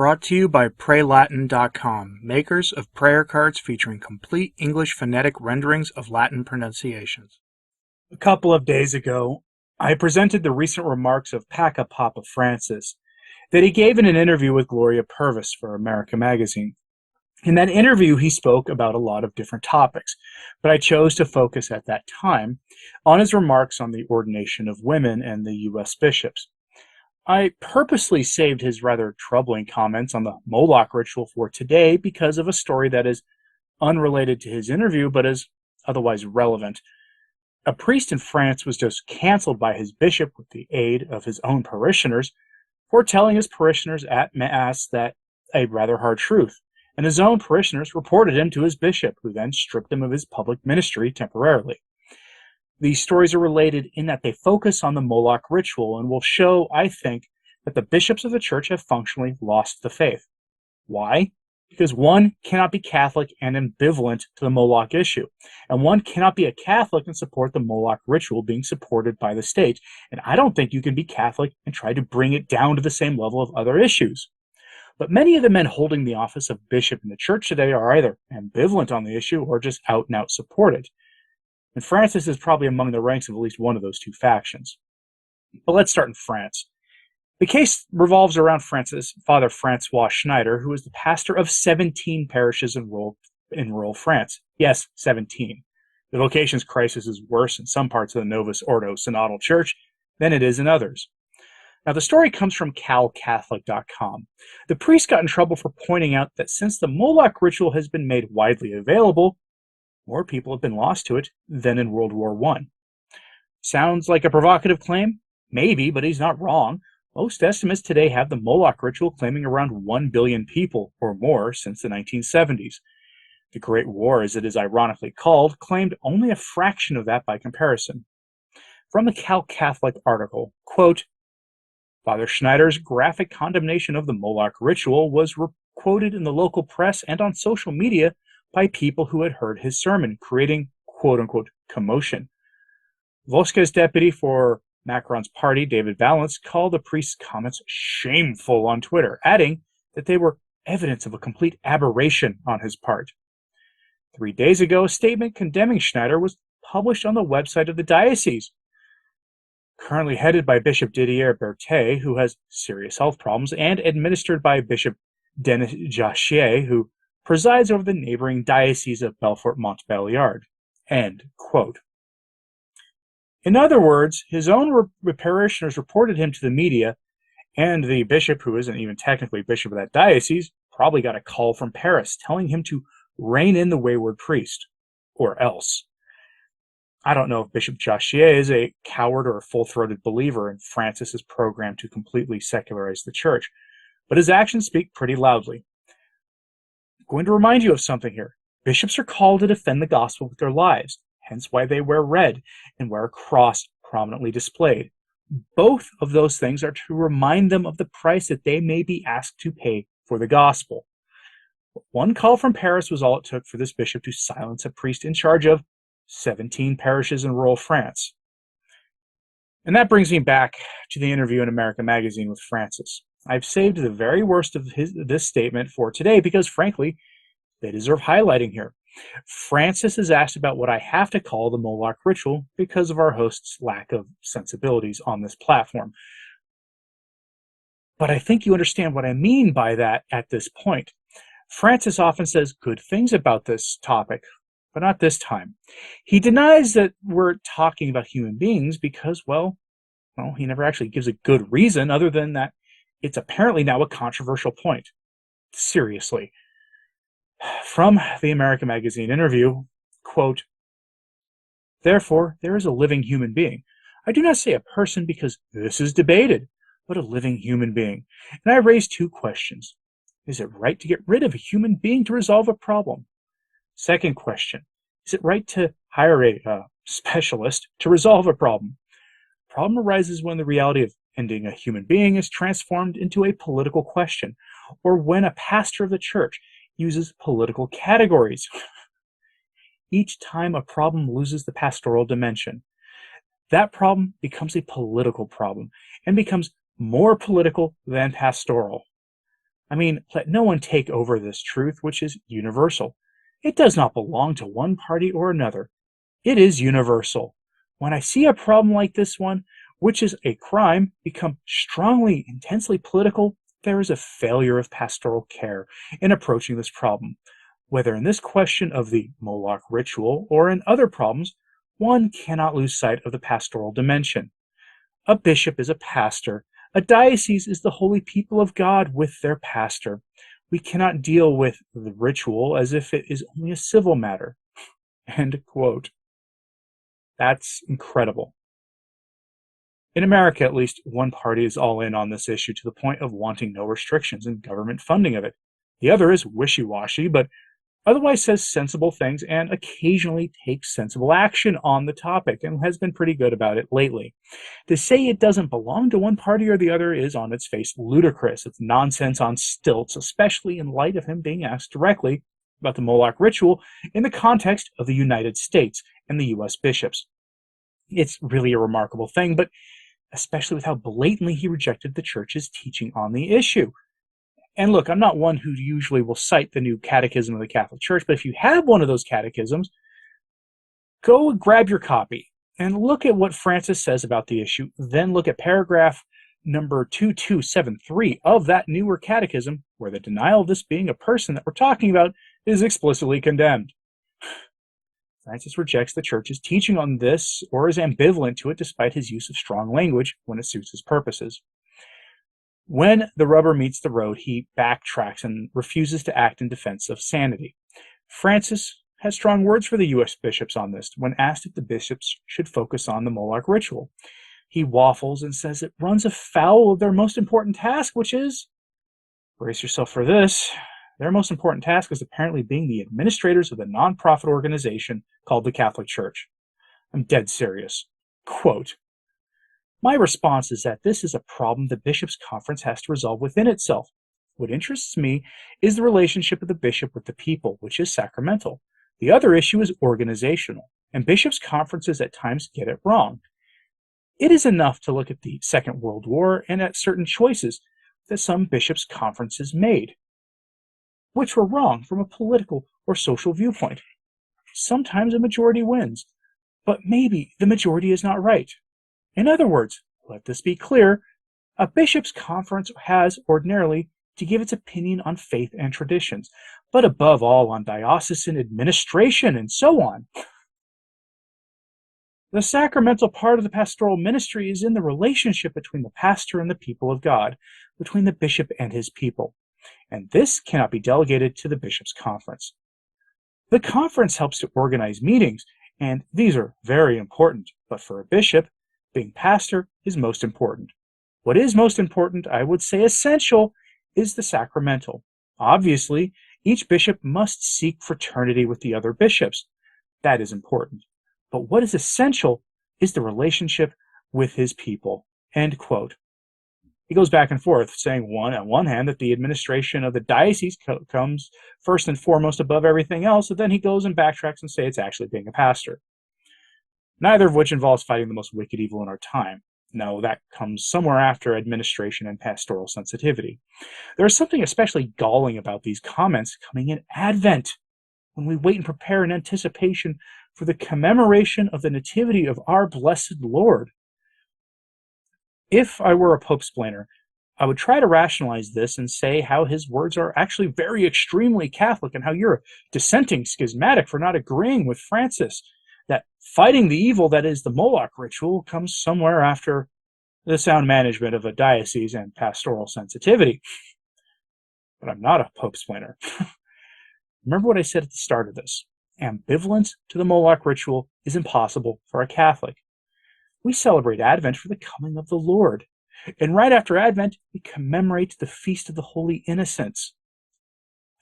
Brought to you by PrayLatin.com, makers of prayer cards featuring complete English phonetic renderings of Latin pronunciations. A couple of days ago, I presented the recent remarks of Paca Papa Francis that he gave in an interview with Gloria Purvis for America Magazine. In that interview, he spoke about a lot of different topics, but I chose to focus at that time on his remarks on the ordination of women and the U.S. bishops. I purposely saved his rather troubling comments on the Moloch ritual for today because of a story that is unrelated to his interview but is otherwise relevant. A priest in France was just canceled by his bishop with the aid of his own parishioners for telling his parishioners at Mass that a rather hard truth, and his own parishioners reported him to his bishop, who then stripped him of his public ministry temporarily. These stories are related in that they focus on the Moloch ritual and will show, I think, that the bishops of the church have functionally lost the faith. Why? Because one cannot be Catholic and ambivalent to the Moloch issue, and one cannot be a Catholic and support the Moloch ritual being supported by the state, and I don't think you can be Catholic and try to bring it down to the same level of other issues. But many of the men holding the office of bishop in the church today are either ambivalent on the issue or just out and out support it. And Francis is probably among the ranks of at least one of those two factions. But let's start in France. The case revolves around Father Francois Schneider, who is the pastor of 17 parishes in rural France. Yes, 17. The vocations crisis is worse in some parts of the Novus Ordo Synodal Church than it is in others. Now, the story comes from calcatholic.com. The priest got in trouble for pointing out that since the Moloch ritual has been made widely available, more people have been lost to it than in World War I. Sounds like a provocative claim? Maybe, but he's not wrong. Most estimates today have the Moloch ritual claiming around 1 billion people or more since the 1970s. The Great War, as it is ironically called, claimed only a fraction of that by comparison. From the Cal Catholic article, quote, Father Schneider's graphic condemnation of the Moloch ritual was quoted in the local press and on social media by people who had heard his sermon, creating quote-unquote commotion. Vosquez's deputy for Macron's party, David Valence, called the priest's comments shameful on Twitter, adding that they were evidence of a complete aberration on his part. 3 days ago, a statement condemning Schneider was published on the website of the diocese, currently headed by Bishop Didier Berthet, who has serious health problems, and administered by Bishop Denis Jachier, who presides over the neighboring diocese of Belfort-Montbéliard. End quote. In other words, his own parishioners reported him to the media, and the bishop, who isn't even technically bishop of that diocese, probably got a call from Paris telling him to rein in the wayward priest, or else. I don't know if Bishop Jachier is a coward or a full-throated believer in Francis's program to completely secularize the church, but his actions speak pretty loudly. I'm going to remind you of something here. Bishops are called to defend the gospel with their lives, hence why they wear red and wear a cross prominently displayed. Both of those things are to remind them of the price that they may be asked to pay for the gospel. One call from Paris was all it took for this bishop to silence a priest in charge of 17 parishes in rural France. And that brings me back to the interview in America Magazine with Francis. I've saved the very worst of this statement for today because, frankly, they deserve highlighting here. Francis is asked about what I have to call the Moloch ritual because of our host's lack of sensibilities on this platform. But I think you understand what I mean by that at this point. Francis often says good things about this topic, but not this time. He denies that we're talking about human beings because, well, he never actually gives a good reason other than that it's apparently now a controversial point. Seriously. From the America Magazine interview, quote, Therefore, there is a living human being. I do not say a person because this is debated, but a living human being. And I raise two questions. Is it right to get rid of a human being to resolve a problem? Second question, is it right to hire a specialist to resolve a problem? Problem arises when the reality of ending a human being is transformed into a political question, or when a pastor of the church uses political categories. Each time a problem loses the pastoral dimension, that problem becomes a political problem and becomes more political than pastoral. I mean, let no one take over this truth, which is universal. It does not belong to one party or another. It is universal. When I see a problem like this one, which is a crime, become strongly, intensely political, there is a failure of pastoral care in approaching this problem. Whether in this question of the Moloch ritual or in other problems, one cannot lose sight of the pastoral dimension. A bishop is a pastor. A diocese is the holy people of God with their pastor. We cannot deal with the ritual as if it is only a civil matter. End quote. That's incredible. In America, at least, one party is all in on this issue to the point of wanting no restrictions in government funding of it. The other is wishy-washy, but otherwise says sensible things and occasionally takes sensible action on the topic and has been pretty good about it lately. To say it doesn't belong to one party or the other is on its face ludicrous. It's nonsense on stilts, especially in light of him being asked directly about the Moloch ritual in the context of the United States and the U.S. bishops. It's really a remarkable thing, but especially with how blatantly he rejected the church's teaching on the issue. And look, I'm not one who usually will cite the new catechism of the Catholic Church, but if you have one of those catechisms, go grab your copy and look at what Francis says about the issue. Then look at paragraph number 2273 of that newer catechism, where the denial of this being a person that we're talking about is explicitly condemned. Francis rejects the church's teaching on this or is ambivalent to it despite his use of strong language when it suits his purposes. When the rubber meets the road, he backtracks and refuses to act in defense of sanity. Francis has strong words for the U.S. bishops on this when asked if the bishops should focus on the Moloch ritual. He waffles and says it runs afoul of their most important task, which is, brace yourself for this, their most important task is apparently being the administrators of the nonprofit organization called the Catholic Church. I'm dead serious. Quote, my response is that this is a problem the bishops' conference has to resolve within itself. What interests me is the relationship of the bishop with the people, which is sacramental. The other issue is organizational, and bishops' conferences at times get it wrong. It is enough to look at the Second World War and at certain choices that some bishops' conferences made, which were wrong from a political or social viewpoint. Sometimes a majority wins, but maybe the majority is not right. In other words, let this be clear, a bishop's conference has ordinarily to give its opinion on faith and traditions, but above all on diocesan administration and so on. The sacramental part of the pastoral ministry is in the relationship between the pastor and the people of God, between the bishop and his people, and this cannot be delegated to the bishop's conference. The conference helps to organize meetings, and these are very important, but for a bishop, being pastor is most important. What is most important, I would say essential, is the sacramental. Obviously, each bishop must seek fraternity with the other bishops. That is important. But what is essential is the relationship with his people. End quote. He goes back and forth, saying on one hand that the administration of the diocese comes first and foremost above everything else, and then he goes and backtracks and says it's actually being a pastor. Neither of which involves fighting the most wicked evil in our time. No, that comes somewhere after administration and pastoral sensitivity. There is something especially galling about these comments coming in Advent, when we wait and prepare in anticipation for the commemoration of the Nativity of our blessed Lord. If I were a pope-splainer, I would try to rationalize this and say how his words are actually very extremely Catholic and how you're a dissenting schismatic for not agreeing with Francis, that fighting the evil that is the Moloch ritual comes somewhere after the sound management of a diocese and pastoral sensitivity. But I'm not a pope-splainer. Remember what I said at the start of this. Ambivalence to the Moloch ritual is impossible for a Catholic. We celebrate Advent for the coming of the Lord. And right after Advent, we commemorate the Feast of the Holy Innocents.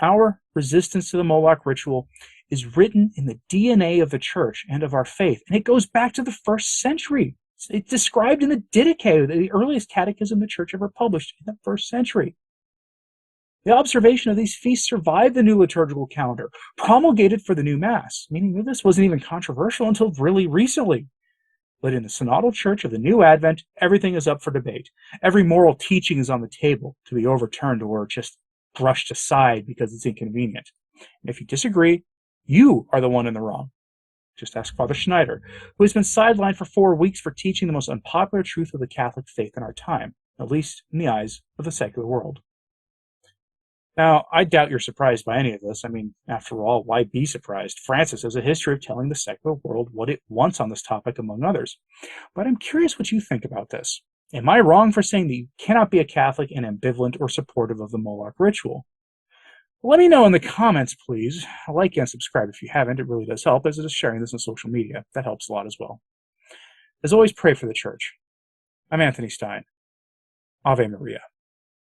Our resistance to the Moloch ritual is written in the DNA of the Church and of our faith, and it goes back to the 1st century. It's described in the Didache, the earliest catechism the Church ever published in the 1st century. The observation of these feasts survived the new liturgical calendar, promulgated for the new Mass, meaning that this wasn't even controversial until really recently. But in the synodal church of the new Advent, everything is up for debate. Every moral teaching is on the table to be overturned or just brushed aside because it's inconvenient. And if you disagree, you are the one in the wrong. Just ask Father Schneider, who has been sidelined for 4 weeks for teaching the most unpopular truth of the Catholic faith in our time, at least in the eyes of the secular world. Now, I doubt you're surprised by any of this. I mean, after all, why be surprised? Francis has a history of telling the secular world what it wants on this topic, among others. But I'm curious what you think about this. Am I wrong for saying that you cannot be a Catholic and ambivalent or supportive of the Moloch ritual? Let me know in the comments, please. Like and subscribe if you haven't. It really does help, as it is sharing this on social media. That helps a lot as well. As always, pray for the Church. I'm Anthony Stine. Ave Maria.